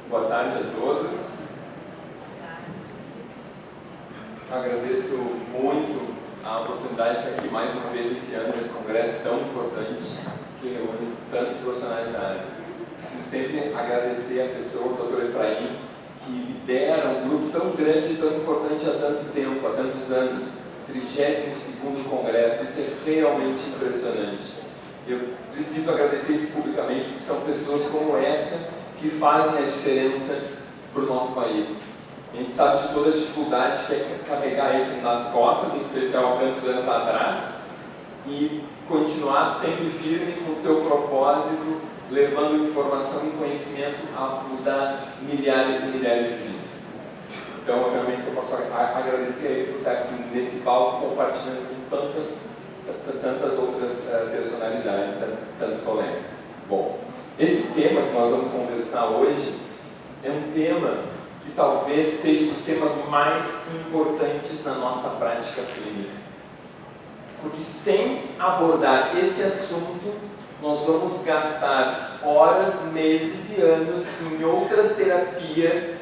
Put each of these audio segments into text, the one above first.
Boa tarde a todos. Agradeço muito a oportunidade de estar aqui mais uma vez esse ano nesse congresso tão importante que reúne tantos profissionais da área. Preciso sempre agradecer a pessoa, o Dr. Efraim, que lidera um grupo tão grande e tão importante há tanto tempo, há tantos anos, 32º Congresso. Isso é realmente impressionante. Eu preciso agradecer isso publicamente, porque são pessoas como essa que fazem a diferença para o nosso país. A gente sabe de toda a dificuldade que é carregar isso nas costas, em especial há tantos anos atrás, e continuar sempre firme com o seu propósito, levando informação e conhecimento a mudar milhares e milhares de vidas. Então, eu realmente só posso agradecer a ele por estar aqui nesse palco, compartilhando com tantas outras personalidades, tantos colegas. Bom, esse tema que nós vamos conversar hoje é um tema que talvez seja um dos temas mais importantes na nossa prática clínica. Porque sem abordar esse assunto, nós vamos gastar horas, meses e anos em outras terapias,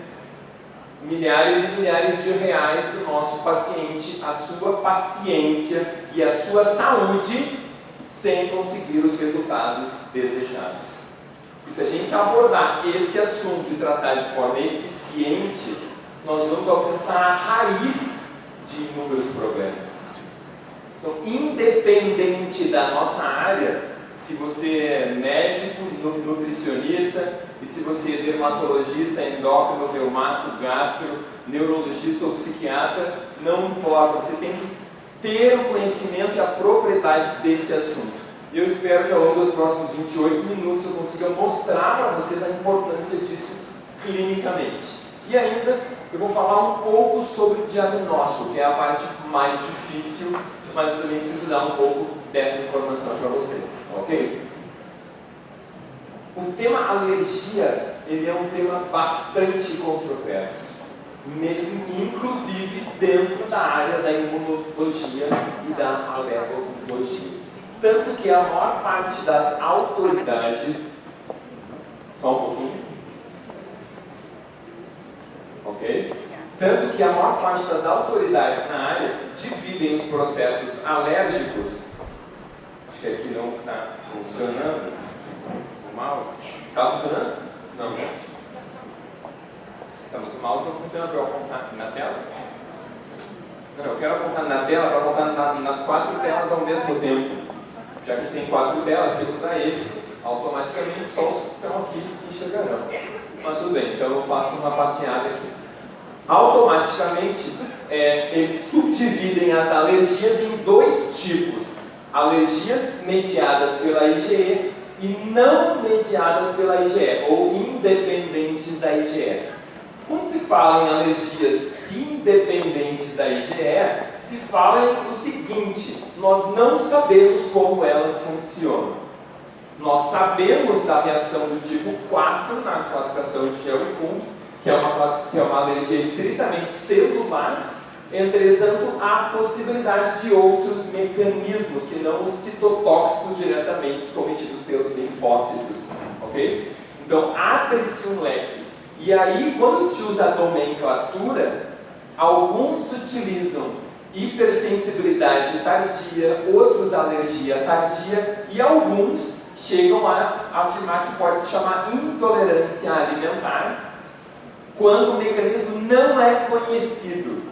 milhares e milhares de reais do nosso paciente, a sua paciência e a sua saúde, sem conseguir os resultados desejados. E se a gente abordar esse assunto e tratar de forma eficiente, nós vamos alcançar a raiz de inúmeros problemas. Então, independente da nossa área, se você é médico, nutricionista, e se você é dermatologista, endócrino, reumato, gastro, neurologista ou psiquiatra, não importa, você tem que ter o conhecimento e a propriedade desse assunto. Eu espero que ao longo dos próximos 28 minutos eu consiga mostrar para vocês a importância disso clinicamente. E ainda eu vou falar um pouco sobre o diagnóstico, que é a parte mais difícil, mas eu também preciso dar um pouco dessa informação para vocês, ok? O tema alergia, ele é um tema bastante controverso, mesmo inclusive dentro da área da imunologia e da alergologia. Tanto que a maior parte das autoridades... Só um pouquinho. Ok? Tanto que a maior parte das autoridades na área dividem os processos alérgicos. Acho que aqui não está funcionando. O mouse. Está funcionando? Não. Mas o mouse não funciona para eu apontar na tela? Não, eu quero apontar na tela para apontar nas 4 telas ao mesmo tempo. Já que tem 4 telas, se eu usar esse, automaticamente só os que estão aqui enxergarão. Mas tudo bem, então eu faço uma passeada aqui. Automaticamente, eles subdividem as alergias em 2 tipos. Alergias mediadas pela IgE e não mediadas pela IgE, ou independentes da IgE. Quando se fala em alergias independentes da IgE, se fala o seguinte: nós não sabemos como elas funcionam. Nós sabemos da reação do tipo 4 na classificação de Gell e Kunz, que é uma alergia estritamente celular. Entretanto, há possibilidade de outros mecanismos que não os citotóxicos diretamente cometidos pelos linfócitos, ok? Então, abre-se um leque. E aí, quando se usa a nomenclatura, alguns utilizam hipersensibilidade tardia, outros alergia tardia, e alguns chegam a afirmar que pode se chamar intolerância alimentar, quando o mecanismo não é conhecido,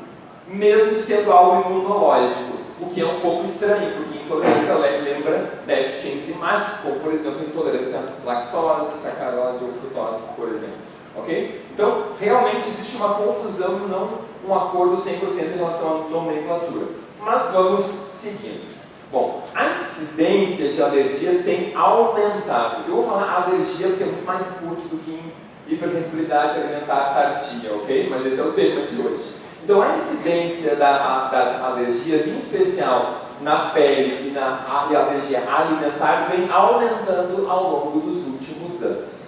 mesmo sendo algo imunológico, o que é um pouco estranho, porque intolerância lembra déficit enzimático, como por exemplo intolerância à lactose, sacarose ou frutose, por exemplo. Ok? Então, realmente existe uma confusão e não um acordo 100% em relação à nomenclatura. Mas vamos seguindo. Bom, a incidência de alergias tem aumentado. Eu vou falar alergia porque é muito mais curto do que hipersensibilidade alimentar tardia, ok? Mas esse é o tema de hoje. Então, a incidência das alergias, em especial na pele e a alergia alimentar, vem aumentando ao longo dos últimos anos.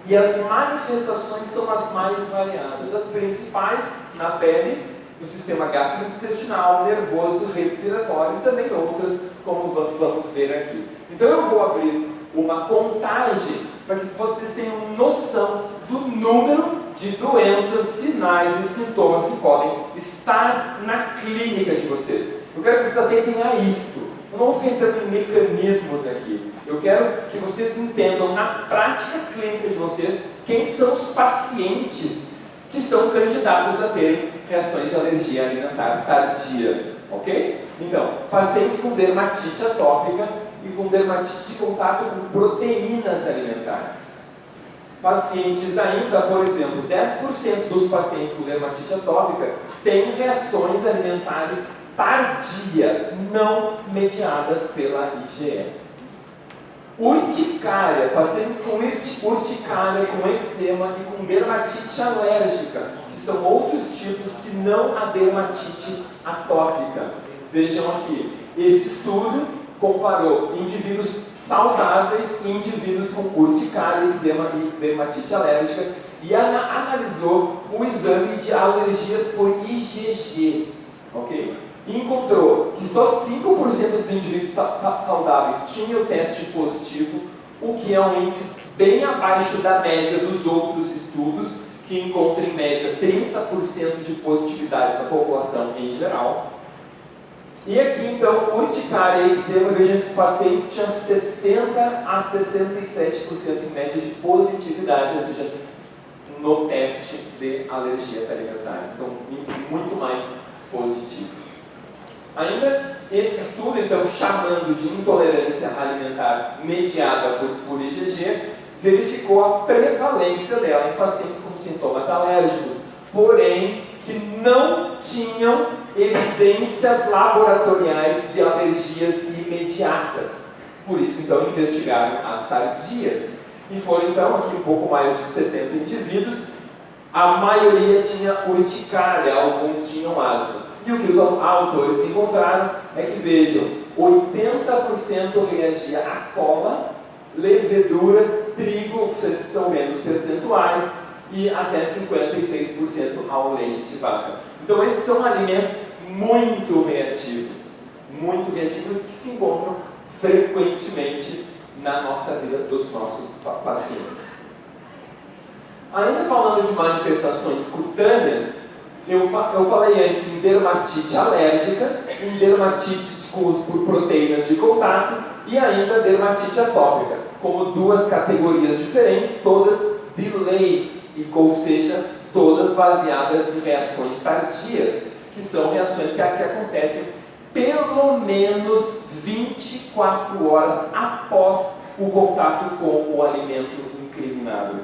E as manifestações são as mais variadas. As principais na pele, no sistema gastrointestinal, nervoso, respiratório e também outras, como vamos ver aqui. Então eu vou abrir uma contagem para que vocês tenham noção do número de doenças, sinais e sintomas que podem estar na clínica de vocês. Eu quero que vocês atentem a isto. Eu não vou ficar entrando em mecanismos aqui. Eu quero que vocês entendam na prática clínica de vocês quem são os pacientes que são candidatos a terem reações de alergia alimentar tardia. Ok? Então, pacientes com dermatite atópica e com dermatite de contato com proteínas alimentares. Pacientes ainda, por exemplo, 10% dos pacientes com dermatite atópica têm reações alimentares tardias, não mediadas pela IgE. Urticária, pacientes com urticária, com eczema e com dermatite alérgica, que são outros tipos que não a dermatite atópica. Vejam aqui, esse estudo comparou indivíduos saudáveis e indivíduos com urticária, eczema e dermatite alérgica e analisou o exame de alergias por IgG, ok? E encontrou que só 5% dos indivíduos saudáveis tinham o teste positivo, o que é um índice bem abaixo da média dos outros estudos, que encontram em média 30% de positividade na população em geral. E aqui então, urticária e eczema, veja, esses pacientes tinham 60 a 67% em média de positividade, ou seja, no teste de alergias alimentares. Então, um índice muito mais positivo. Ainda esse estudo, então, chamando de intolerância alimentar mediada por IgG, verificou a prevalência dela em pacientes com sintomas alérgicos, porém que não tinham evidências laboratoriais de alergias imediatas. Por isso, então, investigaram as tardias. E foram, então, aqui um pouco mais de 70 indivíduos. A maioria tinha urticária, alguns tinham asma. E o que os autores encontraram é que, vejam, 80% reagia a cola, levedura, trigo, vocês estão vendo os percentuais, e até 56% ao leite de vaca. Então, esses são alimentos muito reativos que se encontram frequentemente na nossa vida dos nossos pacientes. Ainda falando de manifestações cutâneas, eu falei antes em dermatite alérgica, em dermatite por proteínas de contato e ainda dermatite atópica, como duas categorias diferentes, todas delayed, ou seja, todas baseadas em reações tardias, que são reações que acontecem pelo menos 24 horas após o contato com o alimento incriminado.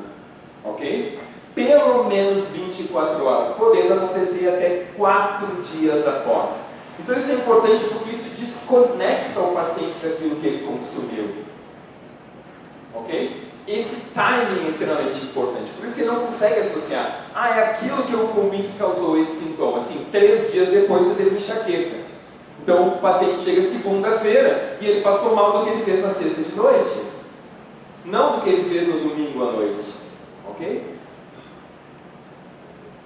Ok? Pelo menos 24 horas, podendo acontecer até 4 dias após. Então isso é importante porque isso desconecta o paciente daquilo que ele consumiu. Ok? Esse timing é extremamente importante, por isso que ele não consegue associar. É aquilo que eu comi que causou esse sintoma. Assim, 3 dias depois você teve enxaqueca. Então o paciente chega segunda-feira e ele passou mal do que ele fez na sexta de noite, não do que ele fez no domingo à noite. Ok?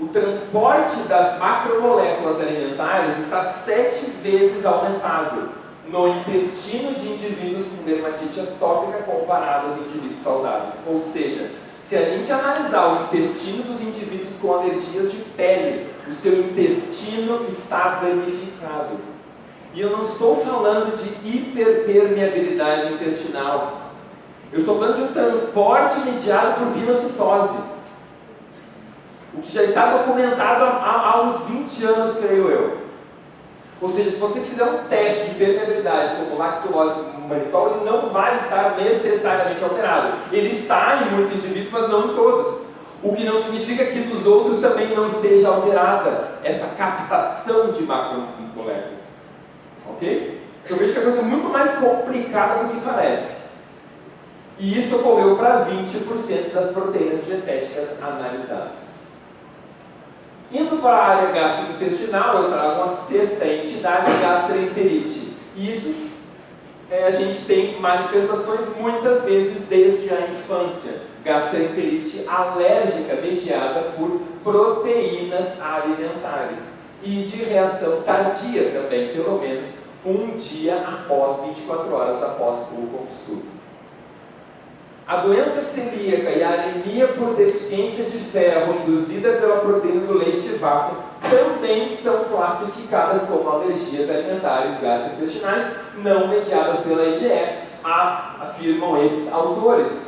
O transporte das macromoléculas alimentares está 7 vezes aumentado no intestino de indivíduos com dermatite atópica comparado aos indivíduos saudáveis. Ou seja, se a gente analisar o intestino dos indivíduos com alergias de pele, o seu intestino está danificado. E eu não estou falando de hiperpermeabilidade intestinal. Eu estou falando de um transporte mediado por pinocitose. O que já está documentado há uns 20 anos, creio eu. Ou seja, se você fizer um teste de permeabilidade como lactose manitol, ele não vai estar necessariamente alterado. Ele está em muitos indivíduos, mas não em todos. O que não significa que nos outros também não esteja alterada essa captação de macromoléculas. Ok? Eu vejo que a coisa é muito mais complicada do que parece. E isso ocorreu para 20% das proteínas dietéticas analisadas. Indo para a área gastrointestinal, eu trago uma sexta entidade, gastroenterite. E isso a gente tem manifestações muitas vezes desde a infância. Gastroenterite alérgica mediada por proteínas alimentares e de reação tardia também, pelo menos um dia após 24 horas após o consumo. A doença celíaca e a anemia por deficiência de ferro induzida pela proteína do leite de vaca também são classificadas como alergias alimentares gastrointestinais não mediadas pela IgE, afirmam esses autores.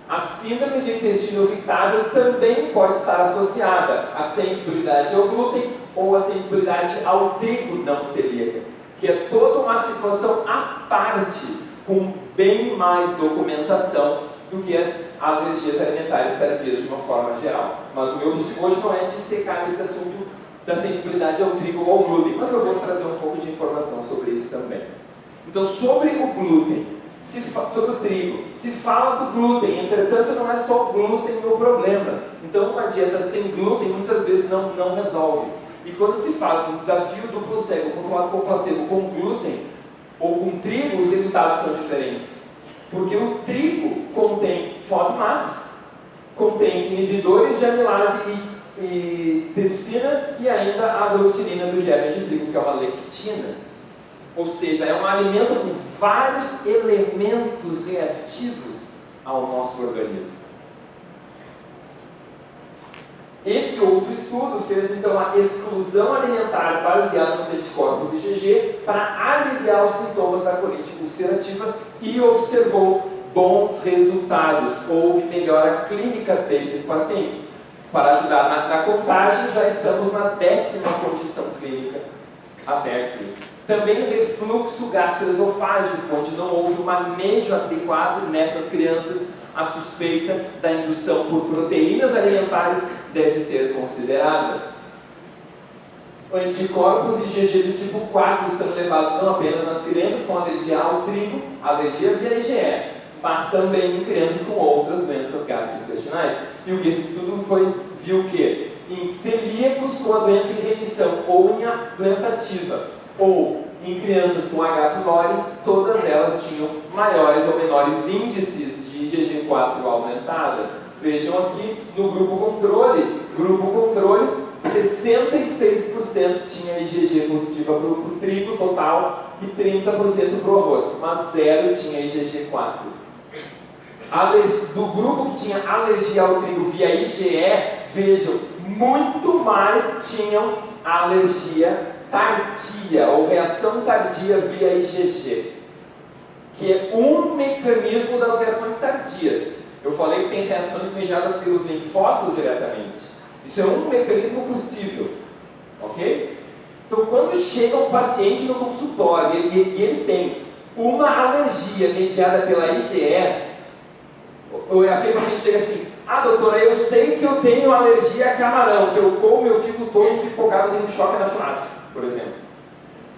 A síndrome do intestino irritável também pode estar associada à sensibilidade ao glúten ou à sensibilidade ao trigo não celíaca, que é toda uma situação à parte, com bem mais documentação do que as alergias alimentares tardias de uma forma geral. Mas o meu objetivo hoje não é dissecar esse assunto da sensibilidade ao trigo ou ao glúten, mas eu vou trazer um pouco de informação sobre isso também. Então, sobre o glúten, sobre o trigo, se fala do glúten, entretanto não é só o glúten o problema. Então, uma dieta sem glúten muitas vezes não resolve. E quando se faz um desafio duplo cego controlado com placebo com glúten ou com trigo, os resultados são diferentes. Porque o trigo contém FODMAPs, contém inibidores de amilase e tripsina e ainda a aglutinina do germe de trigo, que é uma lectina. Ou seja, é um alimento com vários elementos reativos ao nosso organismo. Esse outro estudo fez então a exclusão alimentar baseada nos anticorpos IgG para aliviar os sintomas da colite ulcerativa e observou bons resultados. Houve melhora clínica desses pacientes. Para ajudar na contagem, já estamos na 10ª condição clínica até aqui. Também refluxo gastroesofágico, onde não houve um manejo adequado nessas crianças. A suspeita da indução por proteínas alimentares deve ser considerada. Anticorpos IgG do tipo 4 estão elevados não apenas nas crianças com alergia ao trigo, alergia via IgE, mas também em crianças com outras doenças gastrointestinais. E o que esse estudo viu que em celíacos com a doença em remissão ou em doença ativa, ou em crianças com H. pylori, todas elas tinham maiores ou menores índices de IgG4 aumentada. Vejam aqui no grupo controle, 66% tinha IgG positiva para o trigo total e 30% para o arroz, mas 0 tinha IgG4. Do grupo que tinha alergia ao trigo via IgE, vejam, muito mais tinham alergia tardia ou reação tardia via IgG, que é um mecanismo das reações tardias. Eu falei que tem reações mediadas pelos linfócitos diretamente. Isso é um mecanismo possível, ok? Então, quando chega um paciente no consultório e ele tem uma alergia mediada pela IgE, aquele paciente chega assim: ah, doutora, eu sei que eu tenho alergia a camarão, que eu como, eu fico todo pipocado, tenho choque anafilático, por exemplo.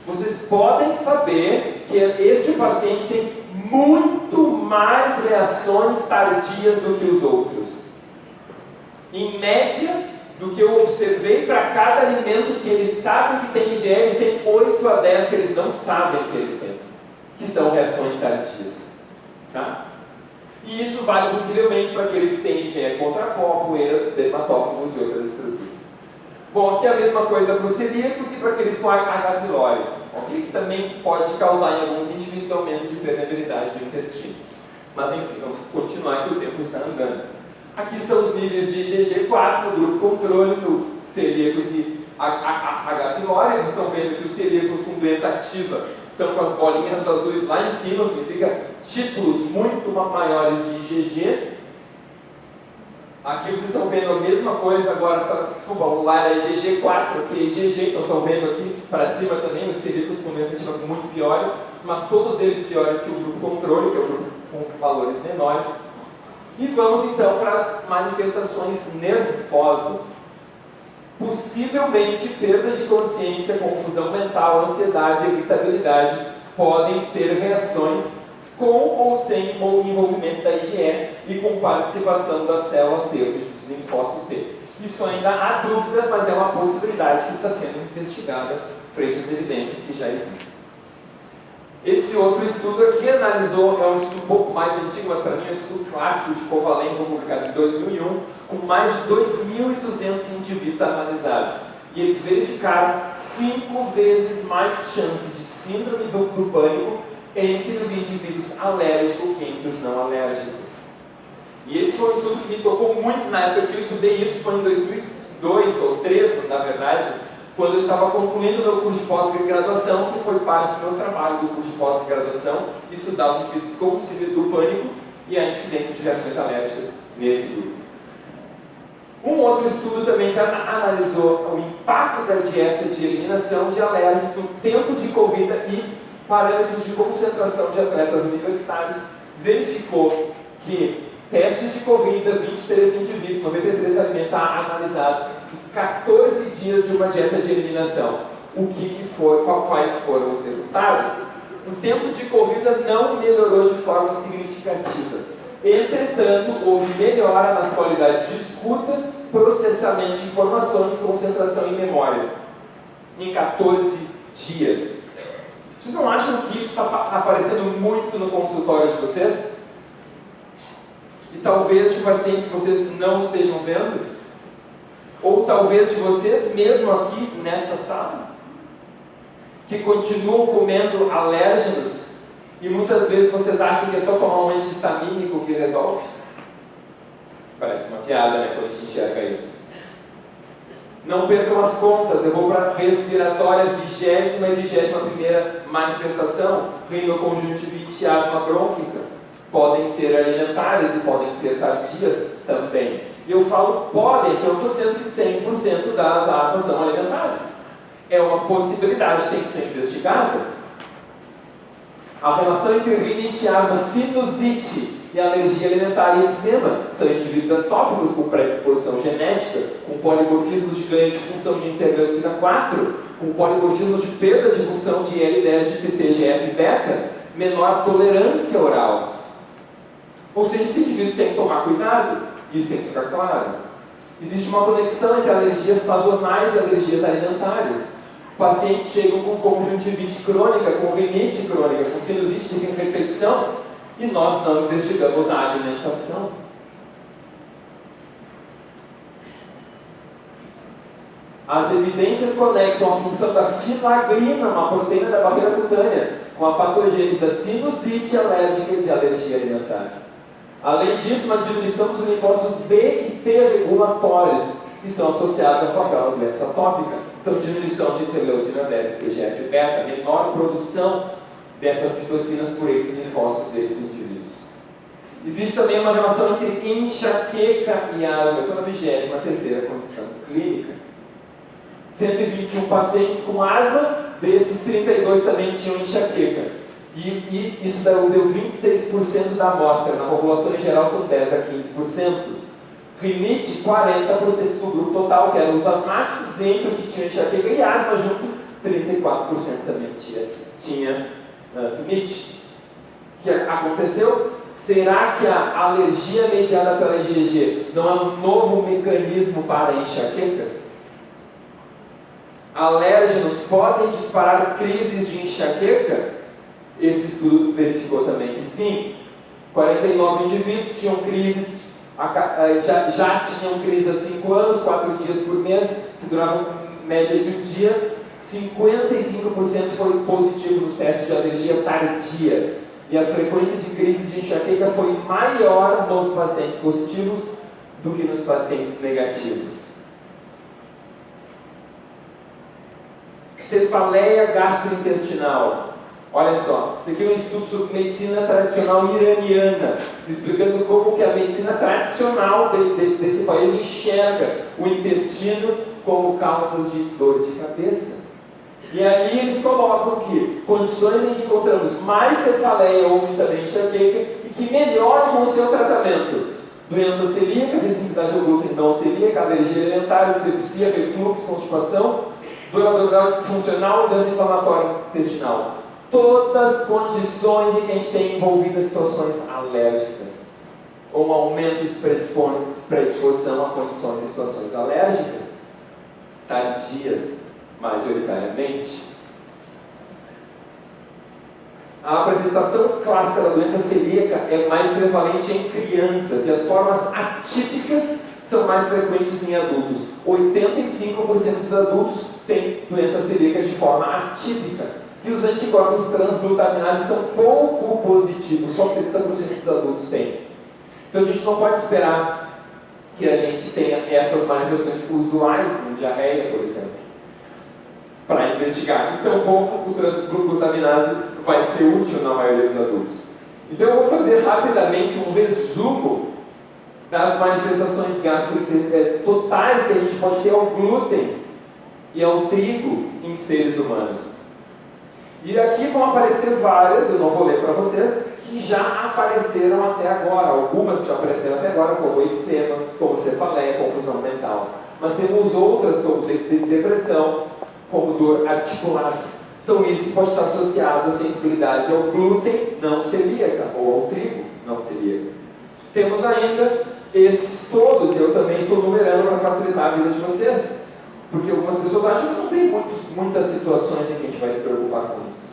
Vocês podem saber que este paciente tem muito mais reações tardias do que os outros. Em média, do que eu observei, para cada alimento que eles sabem que tem IgE, eles têm 8 a 10 que eles não sabem que eles têm, que são reações tardias. Tá? E isso vale possivelmente para aqueles que têm IgE contra pó, poeiras, dermatófagos e outras estruturas. Bom, aqui é a mesma coisa para os celíacos e para aqueles com H. pylori, okay? Que também pode causar em alguns indivíduos aumento de permeabilidade do intestino. Mas enfim, vamos continuar que o tempo está andando. Aqui estão os níveis de IgG4 no grupo controle, no celíacos e H. pylori. Vocês estão vendo que os celíacos com doença ativa estão com as bolinhas azuis lá em cima, significa títulos muito maiores de IgG. Aqui vocês estão vendo a mesma coisa agora, só desculpa, lá é IgG4, aqui é IgG, então estão vendo aqui para cima também os celíacos com doença ativa muito piores, mas todos eles piores que o grupo controle, que é o grupo com valores menores. E vamos então para as manifestações nervosas. Possivelmente perda de consciência, confusão mental, ansiedade, irritabilidade podem ser reações com ou sem o envolvimento da IgE e com participação das células T, ou seja, dos linfócitos T. Isso ainda há dúvidas, mas é uma possibilidade que está sendo investigada frente às evidências que já existem. Esse outro estudo aqui analisou, é um estudo um pouco mais antigo, mas para mim é um estudo clássico de Kovalenko, publicado em 2001, com mais de 2.200 indivíduos analisados. E eles verificaram 5 vezes mais chance de síndrome do pânico entre os indivíduos alérgicos que entre os não alérgicos. E esse foi um estudo que me tocou muito na época que eu estudei isso, foi em 2002 ou 2003, na verdade, quando eu estava concluindo o meu curso de pós-graduação, que foi parte do meu trabalho do curso de pós-graduação, estudar os indivíduos com síndrome do pânico e a incidência de reações alérgicas nesse grupo. Um outro estudo também que analisou o impacto da dieta de eliminação de alérgenos no tempo de corrida e parâmetros de concentração de atletas universitários, verificou que testes de corrida, 23 indivíduos, 93 alimentos analisados, 14 dias de uma dieta de eliminação. Quais foram os resultados? O tempo de corrida não melhorou de forma significativa. Entretanto, houve melhora nas qualidades de escuta, processamento de informações, concentração e memória. Em 14 dias. Vocês não acham que isso está aparecendo muito no consultório de vocês? E talvez de pacientes que vocês não estejam vendo? Ou talvez de vocês mesmo aqui nessa sala? Que continuam comendo alérgenos e muitas vezes vocês acham que é só tomar um antihistamínico que resolve? Parece uma piada, né, quando a gente enxerga isso. Não percam as contas, eu vou para a respiratória, 20ª e 21ª manifestação, rinoconjuntivite e asma brônquica. Podem ser alimentares e podem ser tardias também. E eu falo podem, porque eu não estou dizendo que 100% das asmas são alimentares. É uma possibilidade, tem que ser investigada. A relação entre rinite, asma, sinusite e alergia alimentar e eczema são indivíduos atópicos com predisposição genética, com polimorfismos de ganho de função de interleucina 4, com polimorfismos de perda de função de L10 de TTGF-beta, menor tolerância oral. Ou seja, esses indivíduos têm que tomar cuidado, isso tem que ficar claro. Existe uma conexão entre alergias sazonais e alergias alimentares. Pacientes chegam com conjuntivite crônica, com rinite crônica, com sinusite de repetição, e nós não investigamos a alimentação. As evidências conectam a função da filagrina, uma proteína da barreira cutânea, com a patogênese da sinusite alérgica e de alergia alimentar. Além disso, uma diminuição dos linfócitos B e T regulatórios que estão associados à aquela doença atópica. Então, diminuição de interleucina 10 e TGF-beta, menor produção dessas citocinas por esses linfócitos desses indivíduos. Existe também uma relação entre enxaqueca e asma, que é a 23ª condição clínica. 121 pacientes com asma, desses 32 também tinham enxaqueca. E isso deu 26% da amostra, na população em geral são 10 a 15%. Rinite, 40% do grupo total, que eram os asmáticos, entre os que tinham enxaqueca e asma junto, 34% também tinha rinite. O que aconteceu? Será que a alergia mediada pela IgG não é um novo mecanismo para enxaquecas? Alérgenos podem disparar crises de enxaqueca? Esse estudo verificou também que sim. 49 indivíduos tinham crises, já tinham crise há 5 anos, 4 dias por mês, que duravam média de um dia. 55% foi positivo nos testes de alergia tardia. E a frequência de crises de enxaqueca foi maior nos pacientes positivos do que nos pacientes negativos. Cefaleia gastrointestinal. Olha só, isso aqui é um estudo sobre medicina tradicional iraniana, explicando como que a medicina tradicional desse país enxerga o intestino como causas de dor de cabeça. E aí eles colocam que condições em que encontramos mais cefaleia ou também enxaqueca e que melhoram o seu tratamento. Doenças celíacas, sensibilidade ao glúten não celíaca, alergia alimentar, dispepsia, refluxo, constipação, dor abdominal funcional e doença inflamatória intestinal. Todas condições em que a gente tem envolvidas situações alérgicas, ou um aumento de predisposição a condições e situações alérgicas, tardias, majoritariamente. A apresentação clássica da doença celíaca é mais prevalente em crianças e as formas atípicas são mais frequentes em adultos. 85% dos adultos têm doença celíaca de forma atípica. que os anticorpos transglutaminases são pouco positivos, só 30% dos adultos têm. Então a gente não pode esperar que a gente tenha essas manifestações usuais, como diarreia, por exemplo, para investigar. Então, pouco o transglutaminase vai ser útil na maioria dos adultos. Então, eu vou fazer rapidamente um resumo das manifestações totais que a gente pode ter ao glúten e ao trigo em seres humanos. E aqui vão aparecer várias, eu não vou ler para vocês, que já apareceram até agora. Algumas que já apareceram até agora, como eczema, como cefaleia, confusão mental. Mas temos outras, como depressão, como dor articular. Então isso pode estar associado à sensibilidade ao glúten não celíaca, ou ao trigo não celíaco. Temos ainda esses todos, eu também estou numerando para facilitar a vida de vocês, porque algumas pessoas acham que não tem muitas situações em que a gente vai se preocupar com isso.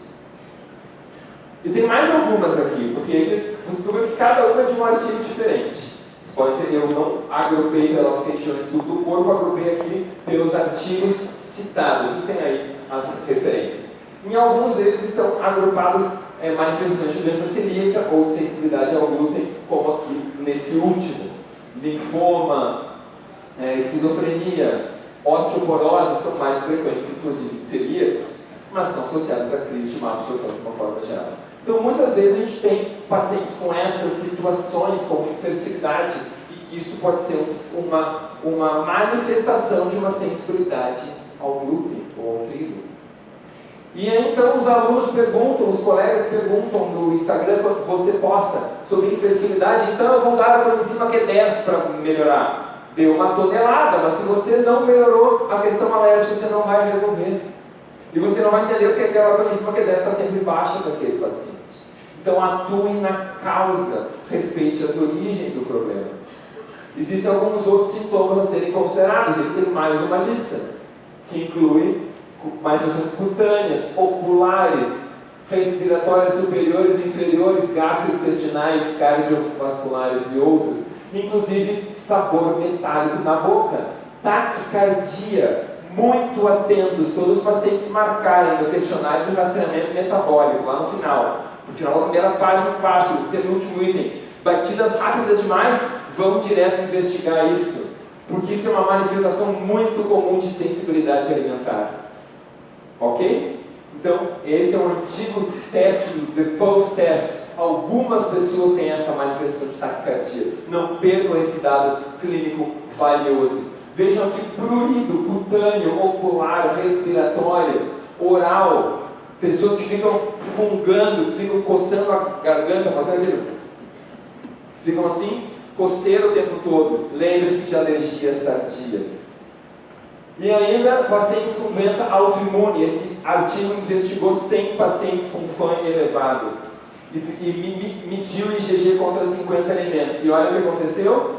E tem mais algumas aqui, porque você vê que cada uma é de um artigo diferente. Vocês podem ver, eu não agrupei pelas regiões do corpo, agrupei aqui pelos artigos citados. Vocês têm aí as referências. Em alguns deles estão agrupadas manifestações de doença celíaca ou de sensibilidade ao glúten, como aqui nesse último. Linfoma, esquizofrenia, osteoporose são mais frequentes, inclusive de celíacos, mas estão associados à crise de má absorção de uma forma geral. Então, muitas vezes a gente tem pacientes com essas situações, como infertilidade, e que isso pode ser uma manifestação de uma sensibilidade ao glúten ou ao trigo. E então os alunos perguntam, os colegas perguntam no Instagram, quando você posta sobre infertilidade, então eu vou dar a coenzima Q10 para melhorar. Deu 1 tonelada, mas se você não melhorou a questão alérgica, você não vai resolver. E você não vai entender porque aquela coenzima Q10 está sempre baixa daquele paciente. Então atue na causa, respeite as origens do problema. Existem alguns outros sintomas a serem considerados, e tem mais uma lista, que inclui manifestações cutâneas, oculares, respiratórias superiores e inferiores, gastrointestinais, cardiovasculares e outros, inclusive sabor metálico na boca, taquicardia. Muito atentos, todos os pacientes marcarem no questionário de rastreamento metabólico, lá no final. No final da primeira página, embaixo, o penúltimo item. Batidas rápidas demais, vão direto investigar isso, porque isso é uma manifestação muito comum de sensibilidade alimentar. Ok? Então, esse é um antigo teste, the post-test. Algumas pessoas têm essa manifestação de taquicardia. Não percam esse dado clínico valioso. Vejam aqui prurido, cutâneo, ocular, respiratório, oral. Pessoas que ficam fungando, que ficam coçando a garganta, ficam assim, coceira o tempo todo. Lembre-se de alergias tardias. E ainda, pacientes com doença autoimune. Esse artigo investigou 100 pacientes com FAN elevado e mediu o IgG contra 50 alimentos. E olha o que aconteceu.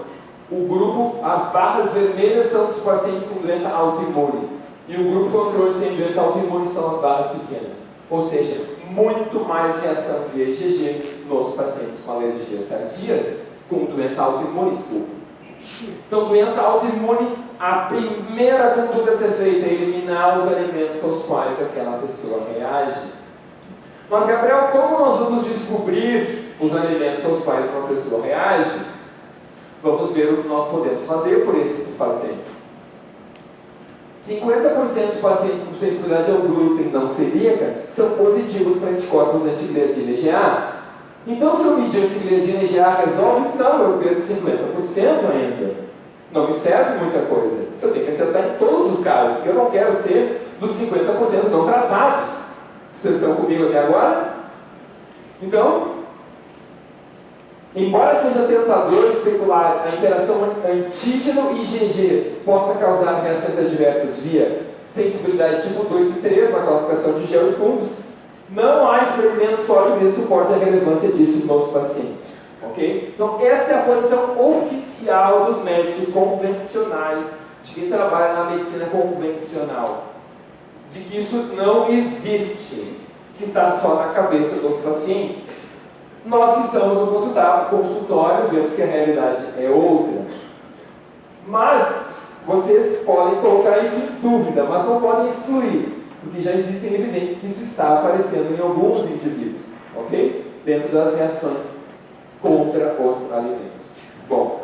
O grupo, as barras vermelhas são dos pacientes com doença autoimune. E o grupo controle sem doença autoimune são as barras pequenas. Ou seja, muito mais reação via IgG nos pacientes com alergias tardias, com doença autoimune, desculpa. Então, doença autoimune, a primeira conduta a ser feita é eliminar os alimentos aos quais aquela pessoa reage. Mas, Gabriel, como nós vamos descobrir os alimentos aos quais uma pessoa reage? Vamos ver o que nós podemos fazer por esse paciente. 50% dos pacientes com sensibilidade ao glúten não celíaca são positivos para anticorpos antigliadina IgA. Então, se eu medir antigliadina IgA resolve? Não, eu perco 50% ainda. Não me serve muita coisa. Eu tenho que acertar em todos os casos, porque eu não quero ser dos 50% não tratados. Vocês estão comigo até agora? Então, embora seja tentador especular a interação antígeno-IgG possa causar reações adversas via sensibilidade tipo 2 e 3 na classificação de gel e Kuntz, não há experimento sólido que suporte a relevância disso nos pacientes. Okay? Então, essa é a posição oficial dos médicos convencionais, de quem trabalha na medicina convencional, de que isso não existe, que está só na cabeça dos pacientes. Nós que estamos no consultório vemos que a realidade é outra. Mas vocês podem colocar isso em dúvida, mas não podem excluir. porque já existem evidências que isso está aparecendo em alguns indivíduos, ok? Dentro das reações contra os alimentos. Bom,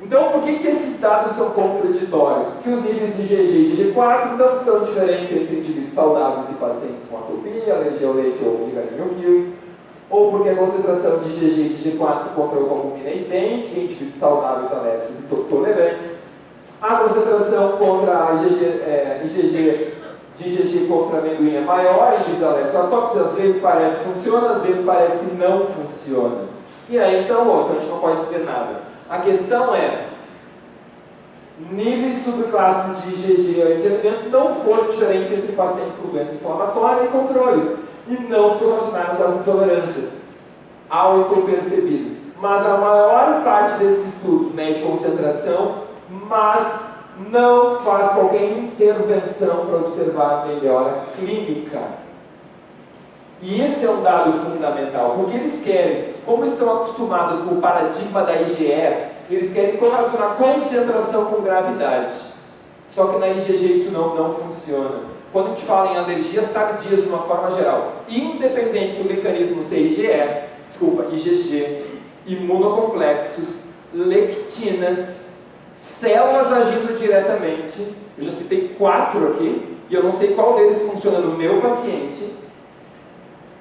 então por que esses dados são contraditórios? Porque os níveis de GG e GG4 não são diferentes entre indivíduos saudáveis e pacientes com atopia, alergia ao leite ou de galinha ou kiwi, ou porque a concentração de GG e de G4 contra o albumina é idêntica em indivíduos saudáveis, alérgicos e tolerantes. A concentração contra a IgG de IgG contra amendoim é maior em indivíduos alérgicos atópicos, às vezes parece que funciona, às vezes parece que não funciona. E aí então a gente não pode dizer nada. A questão é, níveis subclasses de IgG e anti-alimento não foram diferentes entre pacientes com doença inflamatória e controles, e não se relacionaram com as intolerâncias autopercebidas. Mas a maior parte desses estudos mede concentração, mas não faz qualquer intervenção para observar a melhora clínica. E esse é um dado fundamental, porque eles querem, como estão acostumados com o paradigma da IgE, eles querem correlacionar concentração com gravidade. Só que na IgG isso não funciona. Quando a gente fala em alergias tardias de uma forma geral, independente do mecanismo ser IgG, imunocomplexos, lectinas, células agindo diretamente, eu já citei 4 aqui, e eu não sei qual deles funciona no meu paciente.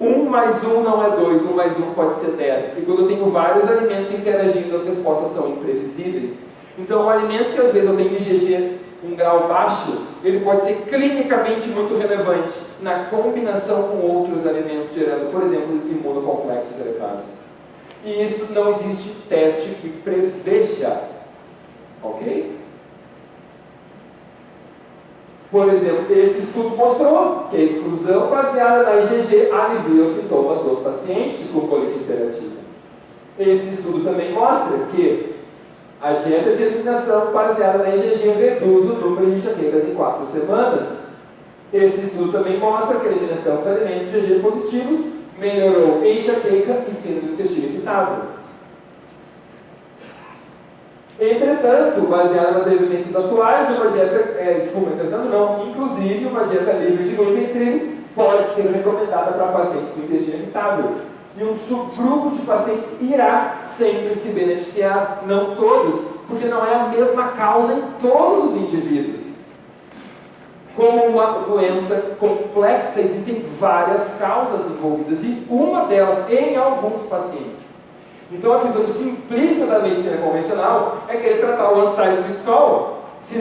1 mais 1 não é 2, 1 mais 1 pode ser 10. E quando eu tenho vários alimentos interagindo, as respostas são imprevisíveis. Então, um alimento que às vezes eu tenho IgG em grau baixo, ele pode ser clinicamente muito relevante na combinação com outros alimentos, gerando, por exemplo, imunocomplexos elevados. E isso não existe teste que preveja. Ok? Por exemplo, esse estudo mostrou que a exclusão baseada na IgG alivia os sintomas dos pacientes com colite ulcerativa. Esse estudo também mostra que a dieta de eliminação baseada na IgG reduz o número de enxaquecas em 4 semanas. Esse estudo também mostra que a eliminação dos alimentos IgG positivos melhorou enxaqueca e síndrome do intestino irritável. Entretanto, baseado nas evidências atuais, inclusive uma dieta livre de glúten e trigo pode ser recomendada para pacientes com intestino irritável. E um subgrupo de pacientes irá sempre se beneficiar, não todos, porque não é a mesma causa em todos os indivíduos. Como uma doença complexa, existem várias causas envolvidas, e uma delas em alguns pacientes. Então a visão simplista da medicina convencional é querer tratar o one size fits all. Se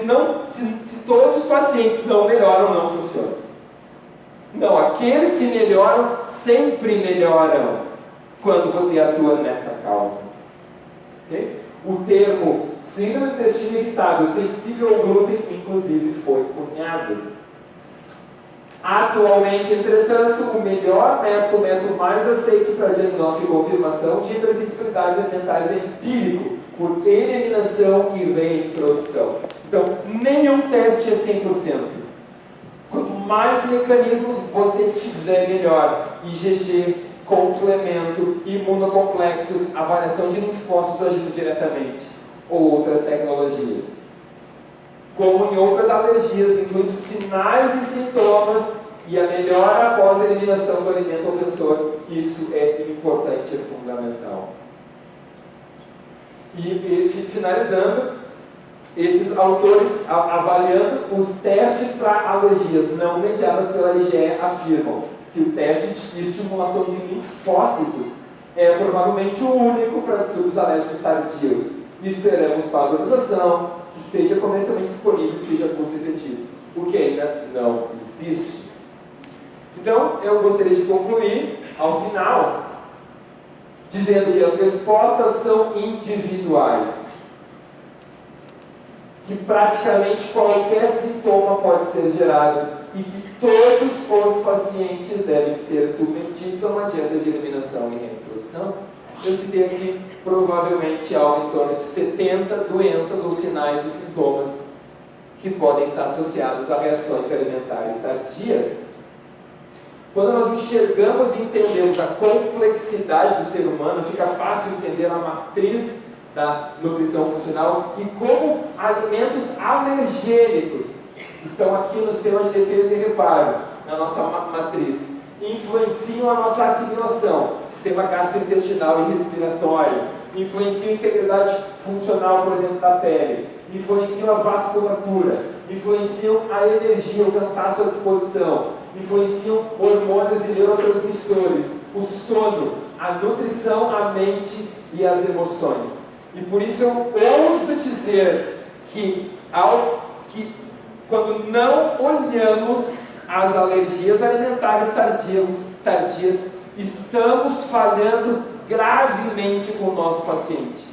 todos os pacientes não melhoram, não funciona. Não, aqueles que melhoram sempre melhoram quando você atua nessa causa. Okay? O termo síndrome do intestino irritável sensível ao glúten, inclusive, foi cunhado. Atualmente, entretanto, o melhor método, o método mais aceito para diagnóstico e confirmação de hipersensibilidades alimentares é empírico, por eliminação e reintrodução. Então, nenhum teste é 100%. Quanto mais mecanismos você tiver, melhor. IgG, complemento, imunocomplexos, avaliação de linfócitos agindo diretamente, ou outras tecnologias. Como em outras alergias, incluindo sinais e sintomas e a melhora após a eliminação do alimento ofensor. Isso é importante, é fundamental. E finalizando, esses autores, avaliando os testes para alergias não mediadas pela IgE, afirmam que o teste de estimulação de linfócitos é provavelmente o único para distúrbios alérgicos tardios. E esperamos padronização, que esteja comercialmente disponível e seja custo efetivo, o que ainda não existe. Então, eu gostaria de concluir, ao final, dizendo que as respostas são individuais, que praticamente qualquer sintoma pode ser gerado e que todos os pacientes devem ser submetidos a uma dieta de eliminação e reintrodução. Eu citei aqui provavelmente algo em torno de 70 doenças ou sinais e sintomas que podem estar associados a reações alimentares tardias. Quando nós enxergamos e entendemos a complexidade do ser humano, fica fácil entender a matriz da nutrição funcional e como alimentos alergênicos estão aqui no sistema de defesa e reparo. na nossa matriz, influenciam a nossa assimilação, sistema gastrointestinal e respiratório, influenciam a integridade funcional, por exemplo, da pele, influenciam a vasculatura, influenciam a energia, o cansaço à disposição, influenciam hormônios e neurotransmissores, o sono, a nutrição, a mente e as emoções. E por isso eu ouso dizer que quando não olhamos as alergias alimentares tardias, estamos falhando gravemente com o nosso paciente.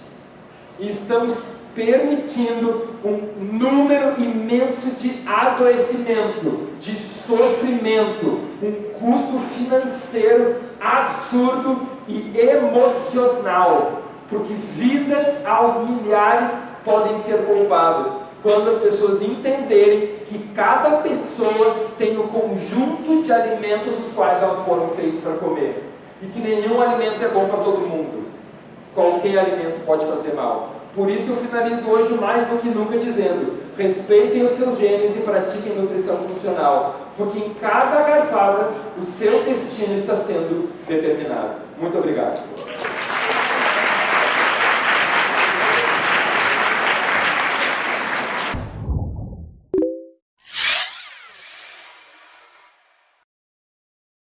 E estamos permitindo um número imenso de adoecimento, de sofrimento, um custo financeiro absurdo e emocional, porque vidas aos milhares podem ser poupadas quando as pessoas entenderem que cada pessoa tem um conjunto de alimentos os quais elas foram feitas para comer, e que nenhum alimento é bom para todo mundo. Qualquer alimento pode fazer mal. Por isso eu finalizo hoje mais do que nunca dizendo: respeitem os seus genes e pratiquem nutrição funcional, porque em cada garfada o seu destino está sendo determinado. Muito obrigado.